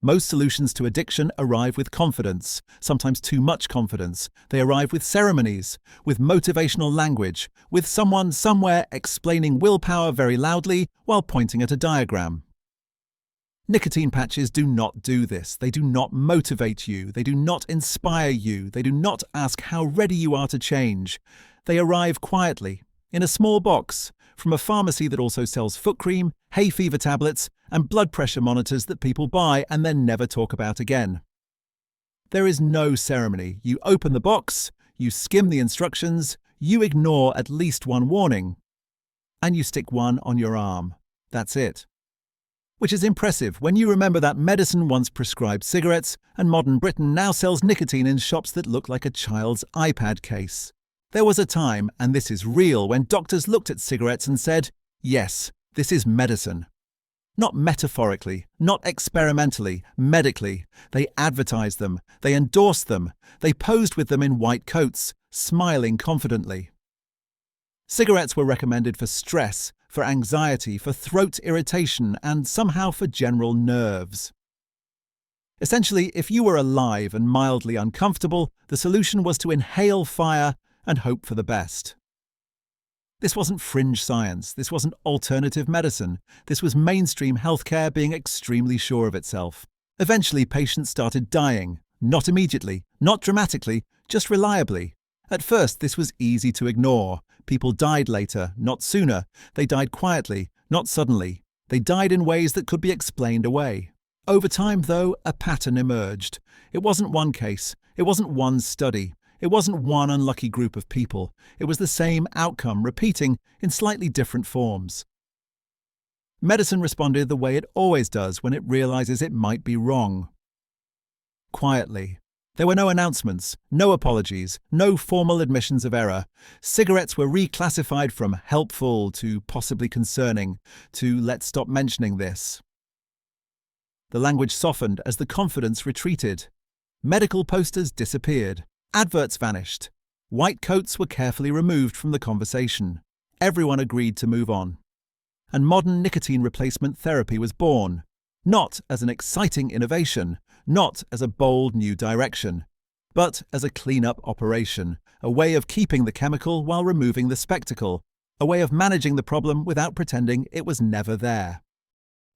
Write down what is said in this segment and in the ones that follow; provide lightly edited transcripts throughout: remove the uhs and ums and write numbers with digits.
Most solutions to addiction arrive with confidence, sometimes too much confidence. They arrive with ceremonies, with motivational language, with someone somewhere explaining willpower very loudly while pointing at a diagram. Nicotine patches do not do this. They do not motivate you. They do not inspire you. They do not ask how ready you are to change. They arrive quietly, in a small box, from a pharmacy that also sells foot cream, hay fever tablets, and blood pressure monitors that people buy and then never talk about again. There is no ceremony. You open the box, you skim the instructions, you ignore at least one warning, and you stick one on your arm. That's it. Which is impressive when you remember that medicine once prescribed cigarettes and modern Britain now sells nicotine in shops that look like a child's iPad case. There was a time, and this is real, when doctors looked at cigarettes and said, yes, this is medicine. Not metaphorically, not experimentally, medically. They advertised them, they endorsed them, they posed with them in white coats, smiling confidently. Cigarettes were recommended for stress, for anxiety, for throat irritation, and somehow for general nerves. Essentially, if you were alive and mildly uncomfortable, the solution was to inhale fire and hope for the best. This wasn't fringe science, this wasn't alternative medicine, this was mainstream healthcare being extremely sure of itself. Eventually, patients started dying, not immediately, not dramatically, just reliably. At first, this was easy to ignore. People died later, not sooner. They died quietly, not suddenly. They died in ways that could be explained away. Over time, though, a pattern emerged. It wasn't one case. It wasn't one study. It wasn't one unlucky group of people. It was the same outcome repeating in slightly different forms. Medicine responded the way it always does when it realizes it might be wrong. Quietly. There were no announcements, no apologies, no formal admissions of error. Cigarettes were reclassified from helpful to possibly concerning to let's stop mentioning this. The language softened as the confidence retreated. Medical posters disappeared. Adverts vanished. White coats were carefully removed from the conversation. Everyone agreed to move on. And modern nicotine replacement therapy was born, not as an exciting innovation, not as a bold new direction, but as a clean-up operation, a way of keeping the chemical while removing the spectacle, a way of managing the problem without pretending it was never there.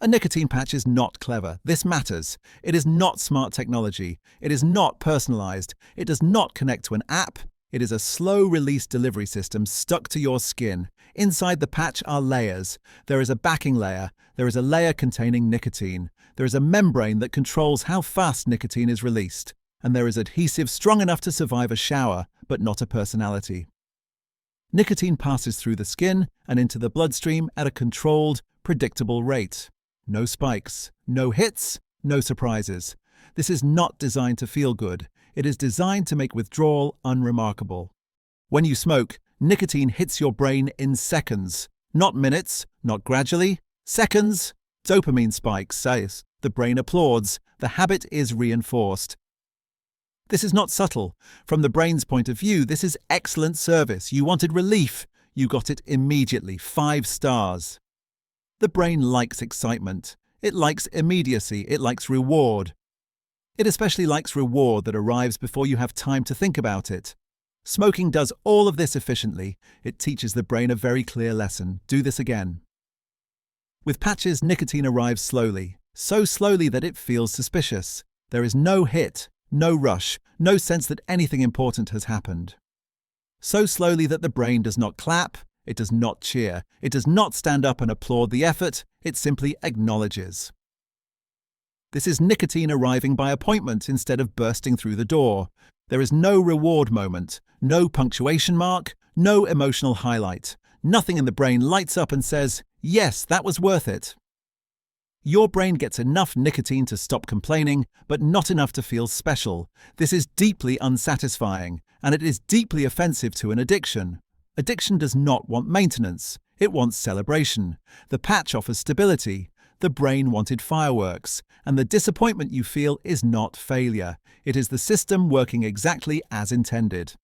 A nicotine patch is not clever. This matters. It is not smart technology. It is not personalized. It does not connect to an app. It is a slow-release delivery system stuck to your skin. Inside the patch are layers. There is a backing layer. There is a layer containing nicotine. There is a membrane that controls how fast nicotine is released. And there is adhesive strong enough to survive a shower, but not a personality. Nicotine passes through the skin and into the bloodstream at a controlled, predictable rate. No spikes, no hits, no surprises. This is not designed to feel good. It is designed to make withdrawal unremarkable. When you smoke, nicotine hits your brain in seconds. Not minutes, not gradually. Seconds. Dopamine spikes, says. The brain applauds. The habit is reinforced. This is not subtle. From the brain's point of view, this is excellent service. You wanted relief. You got it immediately. 5 stars. The brain likes excitement. It likes immediacy. It likes reward. It especially likes reward that arrives before you have time to think about it. Smoking does all of this efficiently. It teaches the brain a very clear lesson. Do this again. With patches, nicotine arrives slowly, so slowly that it feels suspicious. There is no hit, no rush, no sense that anything important has happened. So slowly that the brain does not clap, it does not cheer, it does not stand up and applaud the effort, it simply acknowledges. This is nicotine arriving by appointment instead of bursting through the door. There is no reward moment, no punctuation mark, no emotional highlight. Nothing in the brain lights up and says, yes, that was worth it. Your brain gets enough nicotine to stop complaining, but not enough to feel special. This is deeply unsatisfying, and it is deeply offensive to an addiction. Addiction does not want maintenance. It wants celebration. The patch offers stability. The brain wanted fireworks, and the disappointment you feel is not failure. It is the system working exactly as intended.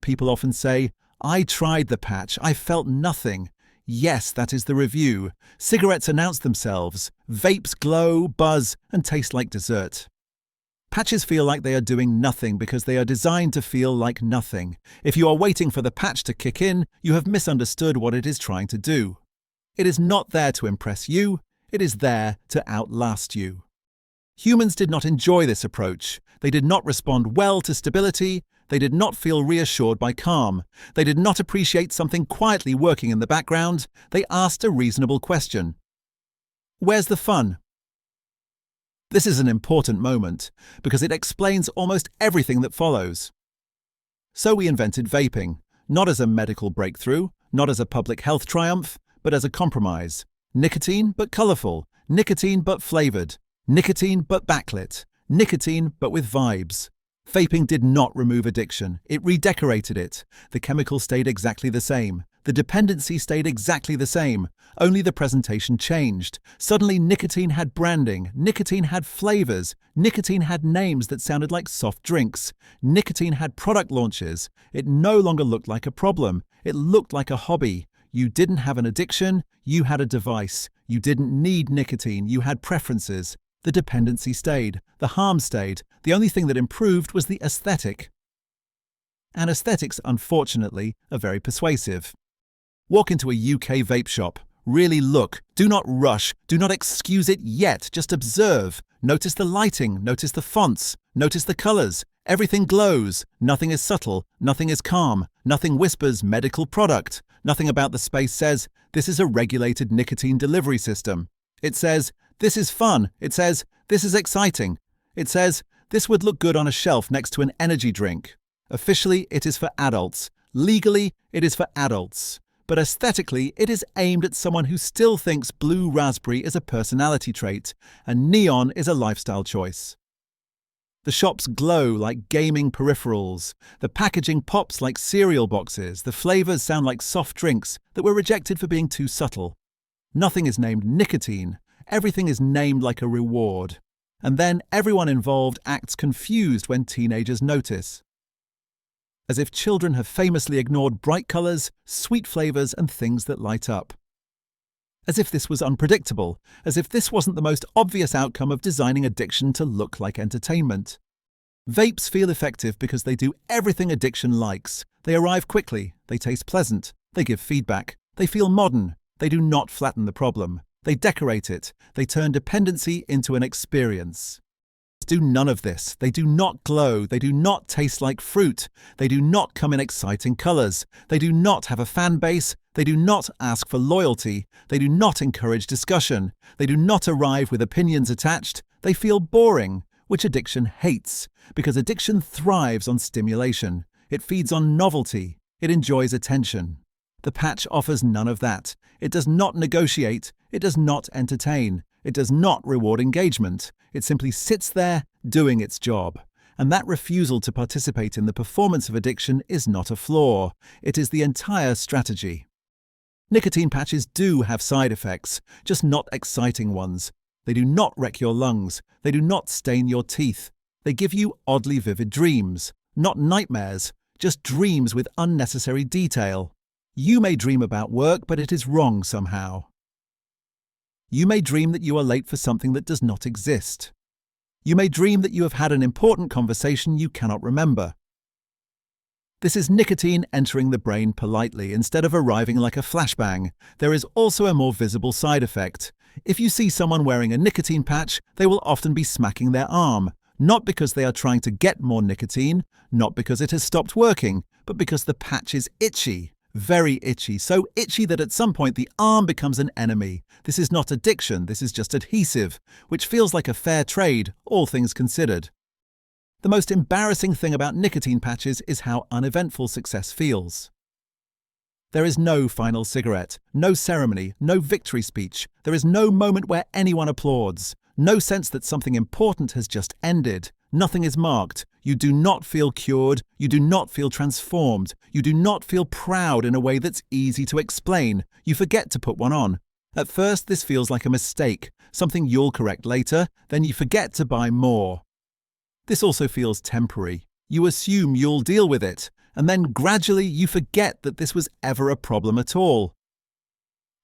People often say, I tried the patch, I felt nothing. Yes, that is the review. Cigarettes announce themselves. Vapes glow, buzz, and taste like dessert. Patches feel like they are doing nothing because they are designed to feel like nothing. If you are waiting for the patch to kick in, you have misunderstood what it is trying to do. It is not there to impress you, it is there to outlast you. Humans did not enjoy this approach. They did not respond well to stability. They did not feel reassured by calm. They did not appreciate something quietly working in the background. They asked a reasonable question. Where's the fun? This is an important moment because it explains almost everything that follows. So we invented vaping, not as a medical breakthrough, not as a public health triumph, but as a compromise. Nicotine but colourful, nicotine but flavoured, nicotine but backlit, nicotine but with vibes. Vaping did not remove addiction, it redecorated it. The chemical stayed exactly the same. The dependency stayed exactly the same. Only the presentation changed. Suddenly nicotine had branding, nicotine had flavours, nicotine had names that sounded like soft drinks. Nicotine had product launches. It no longer looked like a problem. It looked like a hobby. You didn't have an addiction, you had a device. You didn't need nicotine, you had preferences. The dependency stayed, the harm stayed. The only thing that improved was the aesthetic. And aesthetics, unfortunately, are very persuasive. Walk into a UK vape shop. Really look. Do not rush. Do not excuse it yet. Just observe. Notice the lighting. Notice the fonts. Notice the colours. Everything glows. Nothing is subtle. Nothing is calm. Nothing whispers medical product. Nothing about the space says, this is a regulated nicotine delivery system. It says, this is fun. It says, this is exciting. It says, this would look good on a shelf next to an energy drink. Officially, it is for adults. Legally, it is for adults. But aesthetically, it is aimed at someone who still thinks blue raspberry is a personality trait and neon is a lifestyle choice. The shops glow like gaming peripherals. The packaging pops like cereal boxes. The flavours sound like soft drinks that were rejected for being too subtle. Nothing is named nicotine. Everything is named like a reward. And then everyone involved acts confused when teenagers notice. As if children have famously ignored bright colours, sweet flavours and things that light up. As if this was unpredictable, as if this wasn't the most obvious outcome of designing addiction to look like entertainment. Vapes feel effective because they do everything addiction likes. They arrive quickly, they taste pleasant, they give feedback, they feel modern, they do not flatten the problem, they decorate it, they turn dependency into an experience. Do none of this. They do not glow. They do not taste like fruit. They do not come in exciting colours. They do not have a fan base. They do not ask for loyalty. They do not encourage discussion. They do not arrive with opinions attached. They feel boring, which addiction hates, because addiction thrives on stimulation. It feeds on novelty. It enjoys attention. The patch offers none of that. It does not negotiate. It does not entertain. It does not reward engagement. It simply sits there doing its job. And that refusal to participate in the performance of addiction is not a flaw. It is the entire strategy. Nicotine patches do have side effects, just not exciting ones. They do not wreck your lungs. They do not stain your teeth. They give you oddly vivid dreams. Not nightmares, just dreams with unnecessary detail. You may dream about work, but it is wrong somehow. You may dream that you are late for something that does not exist. You may dream that you have had an important conversation you cannot remember. This is nicotine entering the brain politely instead of arriving like a flashbang. There is also a more visible side effect. If you see someone wearing a nicotine patch, they will often be smacking their arm, not because they are trying to get more nicotine, not because it has stopped working, but because the patch is itchy. Very itchy, so itchy that at some point the arm becomes an enemy. This is not addiction, this is just adhesive, which feels like a fair trade, all things considered. The most embarrassing thing about nicotine patches is how uneventful success feels. There is no final cigarette, no ceremony, no victory speech. There is no moment where anyone applauds. No sense that something important has just ended. Nothing is marked. You do not feel cured. You do not feel transformed. You do not feel proud in a way that's easy to explain. You forget to put one on. At first, this feels like a mistake, something you'll correct later, then you forget to buy more. This also feels temporary. You assume you'll deal with it, and then gradually you forget that this was ever a problem at all.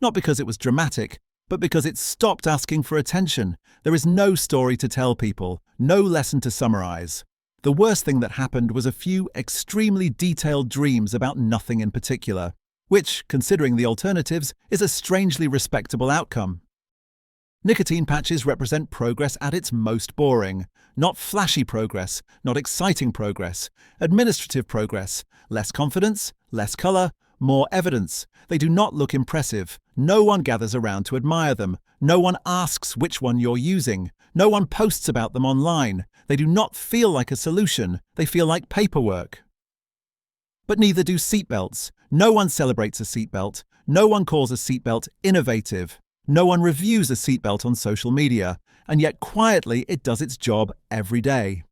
Not because it was dramatic, but because it stopped asking for attention. There is no story to tell people, no lesson to summarize. The worst thing that happened was a few extremely detailed dreams about nothing in particular, which, considering the alternatives, is a strangely respectable outcome. Nicotine patches represent progress at its most boring. Not flashy progress, not exciting progress, administrative progress, less confidence, less colour, more evidence. They do not look impressive. No one gathers around to admire them. No one asks which one you're using. No one posts about them online. They do not feel like a solution. They feel like paperwork. But neither do seatbelts. No one celebrates a seatbelt. No one calls a seatbelt innovative. No one reviews a seatbelt on social media, and yet quietly it does its job every day.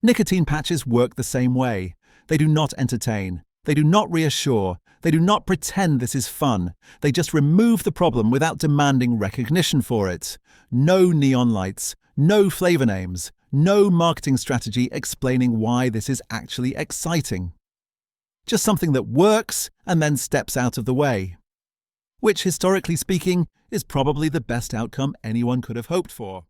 Nicotine patches work the same way. They do not entertain. They do not reassure. They do not pretend this is fun. They just remove the problem without demanding recognition for it. No neon lights, no flavour names, no marketing strategy explaining why this is actually exciting. Just something that works and then steps out of the way. Which, historically speaking, is probably the best outcome anyone could have hoped for.